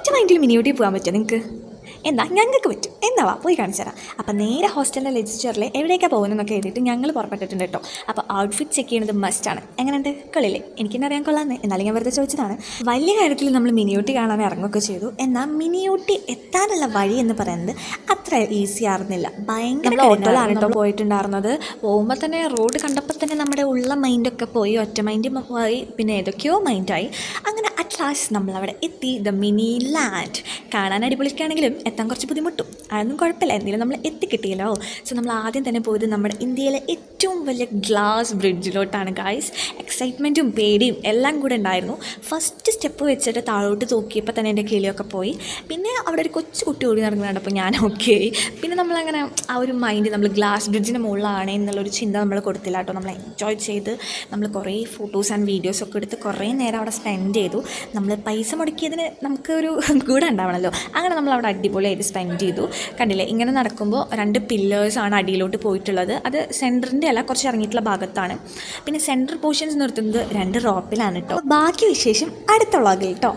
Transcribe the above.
ഒറ്റ മൈൻഡിൽ മിനിയൂട്ടി പോകാൻ പറ്റുമോ നിങ്ങൾക്ക്? എന്താ ഞങ്ങൾക്ക് പറ്റും. എന്നാ വാ പോയി കാണിച്ചു തരാം. അപ്പോൾ നേരെ ഹോസ്റ്റലിൻ്റെ രജിസ്റ്ററിൽ എവിടേക്കാണ് പോകുന്നതെന്നൊക്കെ എഴുതിയിട്ട് ഞങ്ങൾ പുറപ്പെട്ടിട്ടുണ്ട് കേട്ടോ. അപ്പോൾ ഔട്ട്ഫിറ്റ് ചെക്ക് ചെയ്യുന്നത് മസ്റ്റാണ്. എങ്ങനെയുണ്ട്? കളിയില്ലേ? എനിക്കെന്നെ അറിയാൻ കൊള്ളാമെന്ന്, എന്നാലും ഞാൻ വെറുതെ ചോദിച്ചതാണ്. വലിയ കാര്യത്തിൽ നമ്മൾ മിനിയൂട്ടി കാണാൻ ഇറങ്ങുകയൊക്കെ ചെയ്തു. എന്നാൽ മിനിയൂട്ടി എത്താനുള്ള വഴി എന്ന് പറയുന്നത് അത്ര ഈസി ആയിരുന്നില്ല. ഭയങ്കര ഓട്ടോയിലാണ് കേട്ടോ പോയിട്ടുണ്ടായിരുന്നത്. പോകുമ്പോൾ തന്നെ റോഡ് കണ്ടപ്പോൾ തന്നെ നമ്മുടെ ഉള്ള മൈൻഡൊക്കെ പോയി, ഒറ്റ മൈൻഡ് പോയി, പിന്നെ ഏതൊക്കെയോ മൈൻഡായി. അങ്ങനെ അറ്റ് ലാസ്റ്റ് നമ്മളവിടെ എത്തി. ദ മിനി ലാൻഡ് കാണാൻ അടിപൊളിക്കാണെങ്കിലും എത്താൻ കുറച്ച് ബുദ്ധിമുട്ടും. അതൊന്നും കുഴപ്പമില്ല, എന്തെങ്കിലും നമ്മൾ എത്തിക്കിട്ടിയല്ലോ. സോ നമ്മൾ ആദ്യം തന്നെ പോയത് നമ്മുടെ ഇന്ത്യയിലെ ഏറ്റവും വലിയ ഗ്ലാസ് ബ്രിഡ്ജിലോട്ടാണ് ഗായ്സ്. എക്സൈറ്റ്മെൻറ്റും പേടിയും എല്ലാം കൂടെ ഉണ്ടായിരുന്നു. ഫസ്റ്റ് സ്റ്റെപ്പ് വെച്ചിട്ട് താഴോട്ട് നോക്കിയപ്പോൾ തന്നെ എൻ്റെ കിളിയൊക്കെ പോയി. പിന്നെ അവിടെ ഒരു കൊച്ചു കുട്ടി ഓടി നടക്കുന്നുണ്ട്. അപ്പോൾ ഞാൻ ഓക്കെ ആയി. പിന്നെ നമ്മളങ്ങനെ ആ ഒരു മൈൻഡ് നമ്മൾ ഗ്ലാസ് ബ്രിഡ്ജിൻ്റെ മുകളിലാണ് എന്നുള്ളൊരു ചിന്ത നമ്മൾ കൊടുത്തില്ല കേട്ടോ. നമ്മൾ എൻജോയ് ചെയ്ത് നമ്മൾ കുറേ ഫോട്ടോസ് ആൻഡ് വീഡിയോസൊക്കെ എടുത്ത് കുറേ നേരം അവിടെ സ്പെൻഡ് ചെയ്തു. നമ്മൾ പൈസ മുടക്കിയതിന് നമുക്കൊരു ഗുണം ഉണ്ടാവണമല്ലോ. അങ്ങനെ നമ്മൾ അവിടെ അടിപൊളിയായിട്ട് സ്പെൻഡ് ചെയ്തു. കണ്ടില്ലേ, ഇങ്ങനെ നടക്കുമ്പോൾ 2 പില്ലേഴ്സാണ് അടിയിലോട്ട് പോയിട്ടുള്ളത്. അത് സെൻറ്ററിൻ്റെ അല്ല, കുറച്ച് ഇറങ്ങിയിട്ടുള്ള ഭാഗത്താണ്. പിന്നെ സെൻറ്റർ പോർഷൻസ് നിർത്തുന്നത് 2 റോപ്പിലാണ് കേട്ടോ. ബാക്കി വിശേഷം അടുത്ത വ്ളോഗിൽ കേട്ടോ.